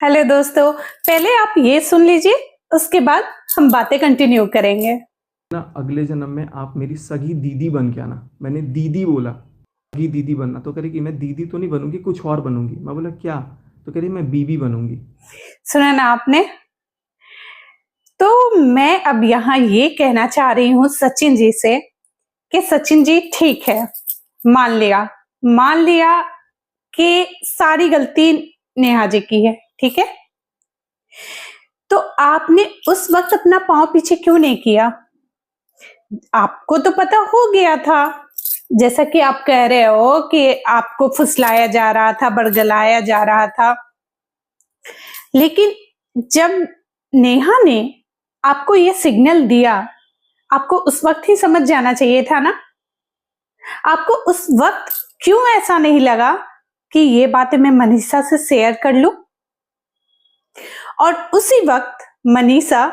Hello दोस्तों, पहले आप ये सुन लीजिए, उसके बाद हम बातें कंटिन्यू करेंगे। ना अगले जन्म में आप मेरी सगी दीदी बन के आना। मैंने दीदी बोला, सगी दीदी बनना। तो कह रही कि मैं दीदी तो नहीं बनूंगी, कुछ और बनूंगी। मैं बोला क्या? तो कह रही मैं बीबी बनूंगी। सुना ना आपने? तो मैं अब यहाँ ये कहना चाह रही हूँ सचिन जी से कि सचिन जी ठीक है, मान लिया कि सारी गलती नेहा जी की है, ठीक है। तो आपने उस वक्त अपना पांव पीछे क्यों नहीं किया? आपको तो पता हो गया था, जैसा कि आप कह रहे हो कि आपको फुसलाया जा रहा था, बरगलाया जा रहा था। लेकिन जब नेहा ने आपको ये सिग्नल दिया, आपको उस वक्त ही समझ जाना चाहिए था ना। आपको उस वक्त क्यों ऐसा नहीं लगा कि ये बातें मैं मनीषा से शेयर कर लूं? और उसी वक्त मनीषा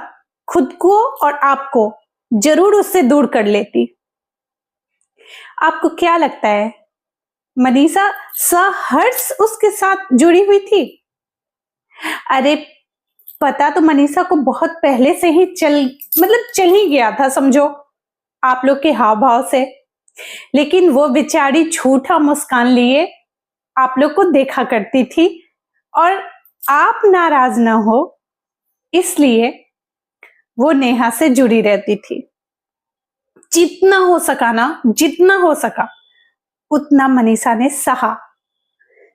खुद को और आपको जरूर उससे दूर कर लेती। आपको क्या लगता है मनीषा सहर्ष उसके साथ जुड़ी हुई थी? अरे पता तो मनीषा को बहुत पहले से ही चल ही गया था, समझो, आप लोग के हाव भाव से। लेकिन वो बेचारी झूठा मुस्कान लिए आप लोग को देखा करती थी, और आप नाराज ना हो इसलिए वो नेहा से जुड़ी रहती थी। जितना हो सका उतना मनीषा ने सहा।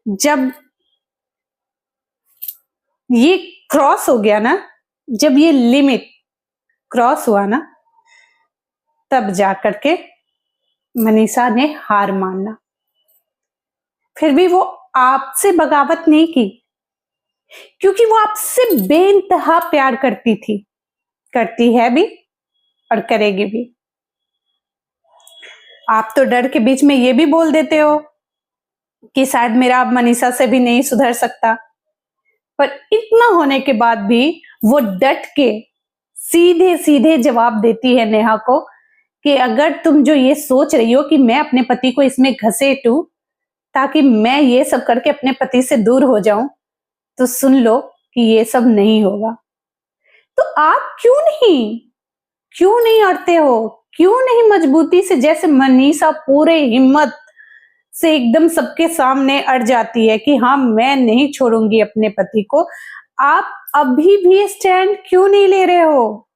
जब ये क्रॉस हो गया ना, जब ये लिमिट क्रॉस हुआ ना, तब जाकर के मनीषा ने हार माना। फिर भी वो आपसे बगावत नहीं की, क्योंकि वो आपसे बेइंतहा प्यार करती थी, करती है भी और करेगी भी। आप तो डर के बीच में ये भी बोल देते हो कि शायद मेरा अब मनीषा से भी नहीं सुधर सकता, पर इतना होने के बाद भी वो डट के सीधे सीधे जवाब देती है नेहा को कि अगर तुम जो ये सोच रही हो कि मैं अपने पति को इसमें घसीटूं ताकि मैं ये सब करके अपने पति से दूर हो जाऊं, तो सुन लो कि ये सब नहीं होगा। तो आप क्यों नहीं अड़ते हो? क्यों नहीं मजबूती से, जैसे मनीषा पूरे हिम्मत से एकदम सबके सामने अड़ जाती है कि हाँ मैं नहीं छोड़ूंगी अपने पति को, आप अभी भी स्टैंड क्यों नहीं ले रहे हो?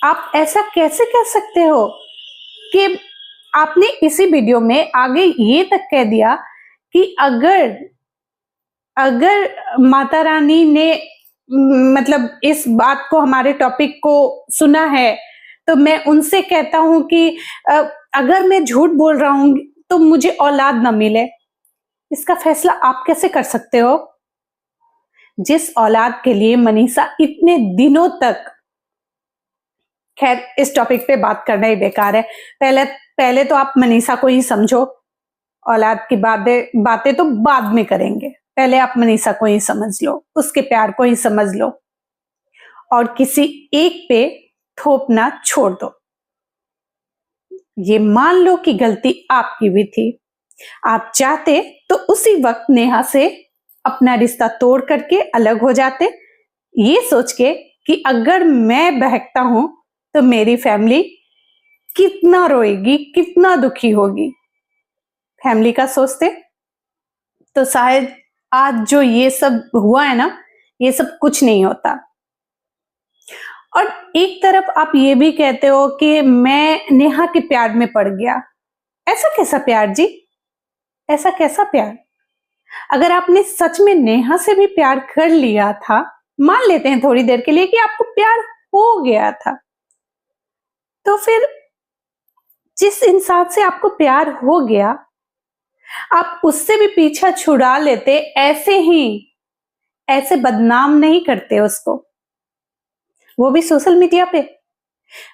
आप ऐसा कैसे कह सकते हो कि आपने इसी वीडियो में आगे ये तक कह दिया कि अगर अगर माता रानी ने मतलब इस बात को, हमारे टॉपिक को सुना है, तो मैं उनसे कहता हूं कि अगर मैं झूठ बोल रहा हूं तो मुझे औलाद ना मिले। इसका फैसला आप कैसे कर सकते हो? जिस औलाद के लिए मनीषा इतने दिनों तक, खैर इस टॉपिक पे बात करना ही बेकार है। पहले पहले तो आप मनीषा को ही समझो, औलाद की बातें तो बाद में करेंगे। पहले आप मनीषा को ही समझ लो, उसके प्यार को ही समझ लो, और किसी एक पे थोपना छोड़ दो। ये मान लो कि गलती आपकी भी थी। आप चाहते तो उसी वक्त नेहा से अपना रिश्ता तोड़ करके अलग हो जाते, ये सोच के कि अगर मैं बहकता हूं तो मेरी फैमिली कितना रोएगी, कितना दुखी होगी। फैमिली का सोचते तो शायद आज जो ये सब हुआ है ना, ये सब कुछ नहीं होता। और एक तरफ आप ये भी कहते हो कि मैं नेहा के प्यार में पड़ गया। ऐसा कैसा प्यार जी? ऐसा कैसा प्यार? अगर आपने सच में नेहा से भी प्यार कर लिया था, मान लेते हैं थोड़ी देर के लिए कि आपको प्यार हो गया था, तो फिर जिस इंसान से आपको प्यार हो गया, आप उससे भी पीछा छुड़ा लेते, ऐसे ही, ऐसे बदनाम नहीं करते उसको, वो भी सोशल मीडिया पे।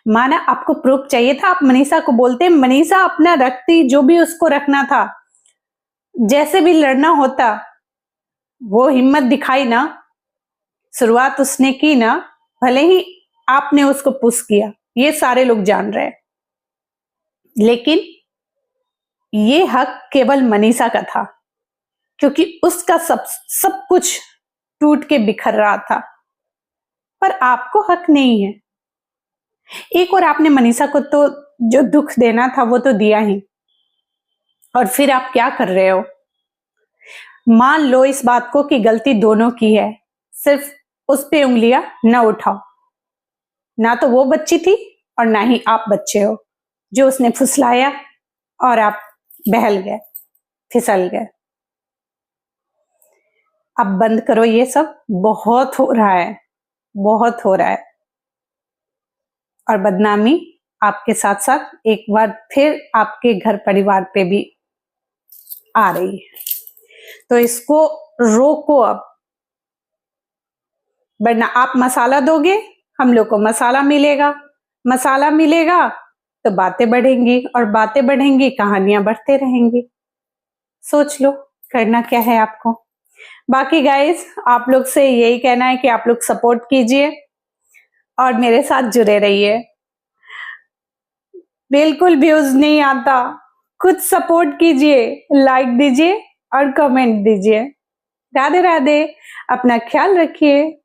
माना आपको प्रूफ चाहिए था, आप मनीषा को बोलते, मनीषा अपना रखती, जो भी उसको रखना था, जैसे भी लड़ना होता, वो हिम्मत दिखाई ना, शुरुआत उसने की ना, भले ही आपने उसको पुश किया, ये सारे लोग जान रहे हैं, लेकिन ये हक केवल मनीषा का था क्योंकि उसका सब कुछ टूट के बिखर रहा था, पर आपको हक नहीं है। एक और आपने मनीषा को तो जो दुख देना था वो तो दिया ही, और फिर आप क्या कर रहे हो? मान लो इस बात को कि गलती दोनों की है, सिर्फ उस पे उंगलियां न उठाओ। ना तो वो बच्ची थी और ना ही आप बच्चे हो जो उसने फुसलाया और आप बहल गए, फिसल गए। अब बंद करो ये सब, बहुत हो रहा है, बहुत हो रहा है। और बदनामी आपके साथ साथ एक बार फिर आपके घर परिवार पे भी आ रही है, तो इसको रोको अब, वरना आप मसाला दोगे, हम लोग को मसाला मिलेगा, मसाला मिलेगा तो बातें बढ़ेंगी, और बातें बढ़ेंगी, कहानियां बढ़ते रहेंगी। सोच लो करना क्या है आपको। बाकी गाइस, आप लोग से यही कहना है कि आप लोग सपोर्ट कीजिए और मेरे साथ जुड़े रहिए। बिल्कुल व्यूज नहीं आता, खुद सपोर्ट कीजिए, लाइक दीजिए और कमेंट दीजिए। राधे राधे, अपना ख्याल रखिए।